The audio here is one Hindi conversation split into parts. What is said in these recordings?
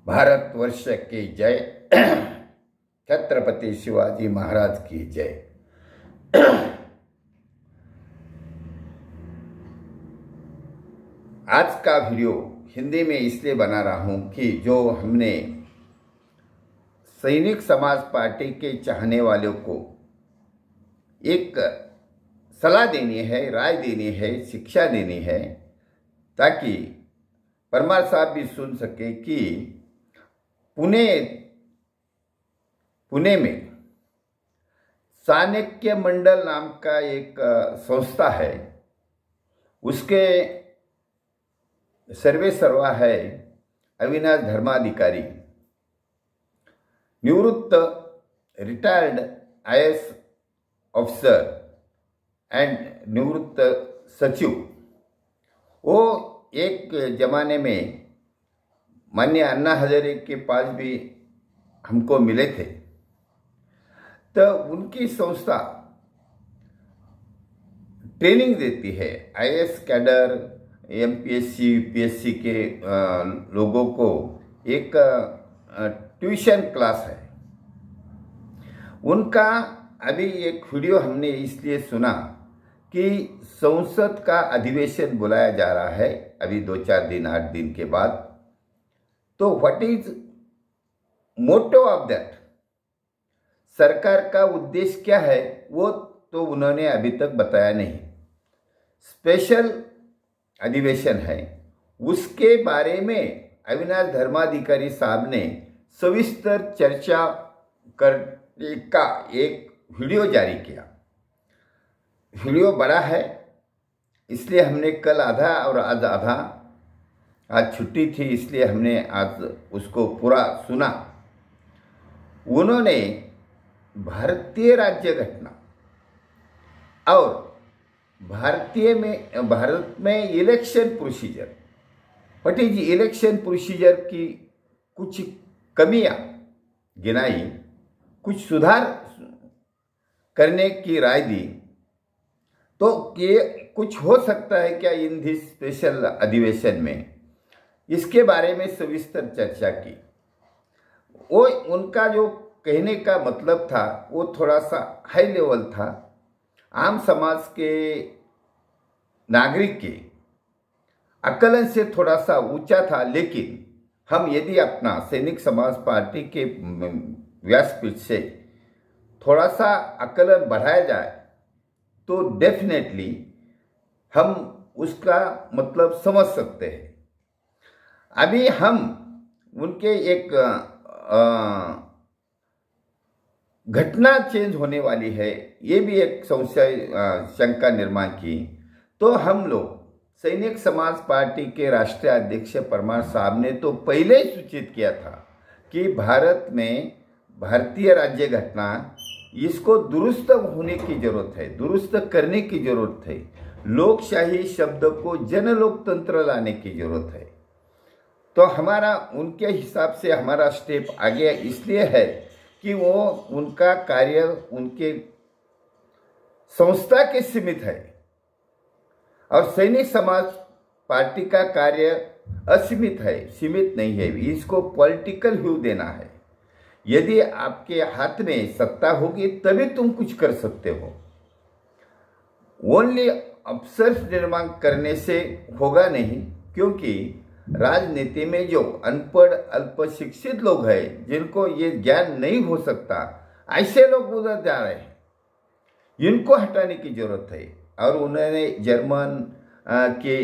भारतवर्ष की जय। छत्रपति शिवाजी महाराज की जय। आज का वीडियो हिंदी में इसलिए बना रहा हूं कि जो हमने सैनिक समाज पार्टी के चाहने वालों को एक सलाह देनी है, राय देनी है, शिक्षा देनी है, ताकि परमार साहब भी सुन सके कि पुणे में चाणक्य मंडल नाम का एक संस्था है, उसके सर्वे सर्वा है अविनाश धर्माधिकारी, निवृत्त रिटायर्ड आईएएस ऑफिसर एंड निवृत्त सचिव। वो एक जमाने में माननीय अन्ना हजारे के पास भी हमको मिले थे। तो उनकी संस्था ट्रेनिंग देती है आईएएस कैडर, एमपीएससी, यूपीएससी के लोगों को। एक ट्यूशन क्लास है उनका। अभी एक वीडियो हमने इसलिए सुना कि संसद का अधिवेशन बुलाया जा रहा है अभी 2-4 दिन 8 दिन के बाद। तो what is motto of that, सरकार का उद्देश्य क्या है, वो तो उन्होंने अभी तक बताया नहीं। स्पेशल अधिवेशन है, उसके बारे में अविनाश धर्माधिकारी साहब ने सविस्तर चर्चा करने का एक वीडियो जारी किया। वीडियो बड़ा है, इसलिए हमने कल आधा और आज आधा, आज छुट्टी थी इसलिए हमने आज उसको पूरा सुना। उन्होंने भारतीय राज्य घटना और भारत में election procedure, what is election procedure की कुछ कमियां गिनाई, कुछ सुधार करने की राय दी। तो ये कुछ हो सकता है क्या इन दिस स्पेशल अधिवेशन में, इसके बारे में सविस्तर चर्चा की। वो उनका जो कहने का मतलब था वो थोड़ा सा हाई लेवल था, आम समाज के नागरिक के आकलन से थोड़ा सा ऊंचा था। लेकिन हम यदि अपना सैनिक समाज पार्टी के व्यासपीठ से थोड़ा सा आकलन बढ़ाया जाए तो डेफिनेटली हम उसका मतलब समझ सकते हैं। अभी हम उनके एक घटना चेंज होने वाली है, ये भी एक संशय शंका निर्माण की। तो हम लोग सैनिक समाज पार्टी के राष्ट्रीय अध्यक्ष परमार साहब ने तो पहले ही सूचित किया था कि भारत में भारतीय राज्य घटना, इसको दुरुस्त होने की जरूरत है, दुरुस्त करने की जरूरत है। लोकशाही शब्द को जनलोकतंत्र लाने की जरूरत है। तो हमारा उनके हिसाब से हमारा स्टेप आगे इसलिए है कि वो उनका कार्य उनके संस्था के सीमित है और सैनिक समाज पार्टी का कार्य असीमित है, सीमित नहीं है। इसको पॉलिटिकल व्यू देना है। यदि आपके हाथ में सत्ता होगी तभी तुम कुछ कर सकते हो। ओनली अफसर निर्माण करने से होगा नहीं, क्योंकि राजनीति में जो अनपढ़ अल्प शिक्षित लोग हैं, जिनको ये ज्ञान नहीं हो सकता, ऐसे लोग उधर जा रहे हैं, इनको हटाने की जरूरत है। और उन्होंने जर्मन के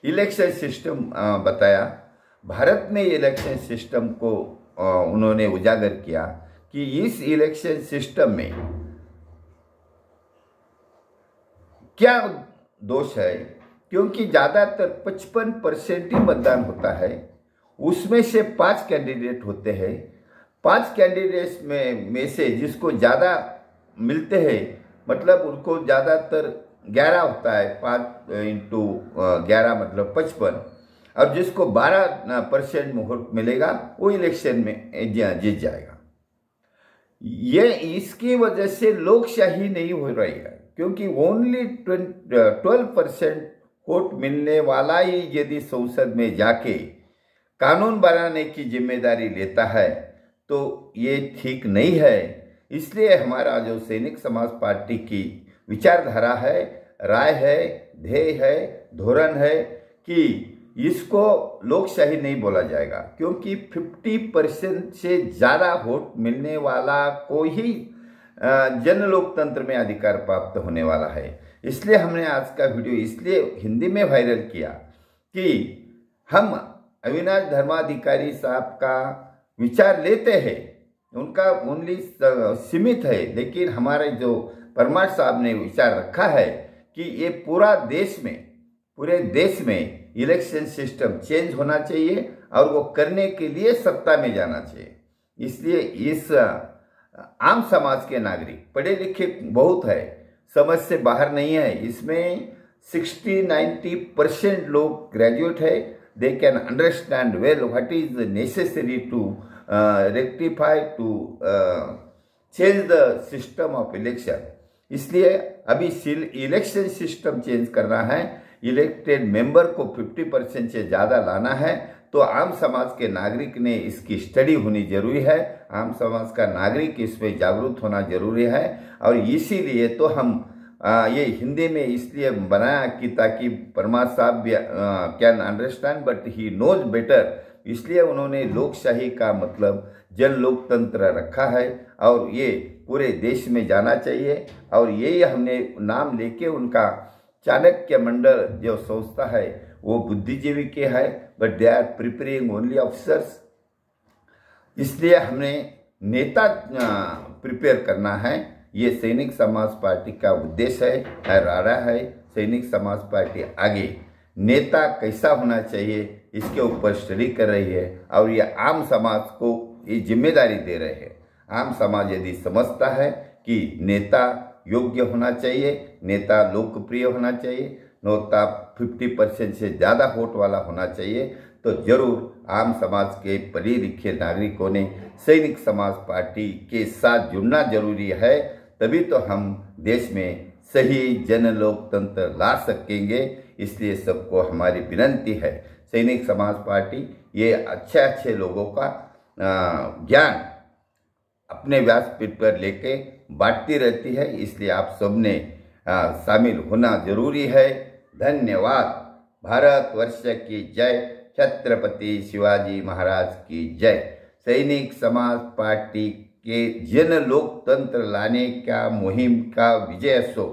इलेक्शन सिस्टम बताया, भारत में इलेक्शन सिस्टम को उन्होंने उजागर किया कि इस इलेक्शन सिस्टम में क्या दोष है, क्योंकि ज़्यादातर 55% ही मतदान होता है। उसमें से 5 कैंडिडेट होते हैं। 5 कैंडिडेट्स में से जिसको ज़्यादा मिलते हैं, मतलब उनको ज़्यादातर 11 होता है, 5 इंटू 11 मतलब 55, और जिसको 12% वोट मिलेगा वो इलेक्शन में जीत जाएगा। ये इसकी वजह से लोकशाही नहीं हो रही है, क्योंकि ओनली 12% वोट मिलने वाला ही यदि संसद में जाके कानून बनाने की जिम्मेदारी लेता है तो ये ठीक नहीं है। इसलिए हमारा जो सैनिक समाज पार्टी की विचारधारा है, राय है, ध्येय है, धोरण है कि इसको लोकशाही नहीं बोला जाएगा, क्योंकि 50% से ज़्यादा वोट मिलने वाला को ही जन लोकतंत्र में अधिकार प्राप्त होने वाला है। इसलिए हमने आज का वीडियो इसलिए हिंदी में वायरल किया कि हम अविनाश धर्माधिकारी साहब का विचार लेते हैं, उनका ओनली सीमित है, लेकिन हमारे जो परमार साहब ने विचार रखा है कि ये पूरे देश में इलेक्शन सिस्टम चेंज होना चाहिए और वो करने के लिए सत्ता में जाना चाहिए। इसलिए इस आम समाज के नागरिक पढ़े लिखे बहुत है, समझ से बाहर नहीं है, इसमें 60-90% लोग ग्रेजुएट है, they can understand well what is necessary to rectify to change the system of election. इसलिए अभी इलेक्शन सिस्टम चेंज करना है, इलेक्टेड मेंबर को 50% से ज़्यादा लाना है, तो आम समाज के नागरिक ने इसकी स्टडी होनी जरूरी है, आम समाज का नागरिक इसमें जागरूक होना जरूरी है। और इसीलिए तो हम ये हिंदी में इसलिए बनाया कि ताकि परमार साहब can understand but he knows better. इसलिए उन्होंने लोकशाही का मतलब जन लोकतंत्र रखा है और ये पूरे देश में जाना चाहिए। और यही हमने नाम लेके उनका चाणक्य मंडल जो संस्था है वो बुद्धिजीवी के है, but they are preparing only officers. इसलिए हमने नेता प्रिपेयर करना है, ये सैनिक समाज पार्टी का उद्देश्य है, रारा है। सैनिक समाज पार्टी आगे नेता कैसा होना चाहिए इसके ऊपर स्टडी कर रही है और ये आम समाज को ये जिम्मेदारी दे रहे हैं। आम समाज यदि समझता है कि नेता योग्य होना चाहिए, नेता लोकप्रिय होना चाहिए, नेता 50% से ज़्यादा वोट वाला होना चाहिए, तो जरूर आम समाज के पढ़े लिखे नागरिकों ने सैनिक समाज पार्टी के साथ जुड़ना जरूरी है, तभी तो हम देश में सही जन लोकतंत्र ला सकेंगे। इसलिए सबको हमारी विनती है, सैनिक समाज पार्टी ये अच्छे लोगों का ज्ञान अपने व्यासपीठ पर लेके बांटती रहती है, इसलिए आप सबने शामिल होना जरूरी है। धन्यवाद। भारतवर्ष की जय, छत्रपति शिवाजी महाराज की जय। सैनिक समाज पार्टी के जन लोकतंत्र लाने का मुहिम का विजय सो।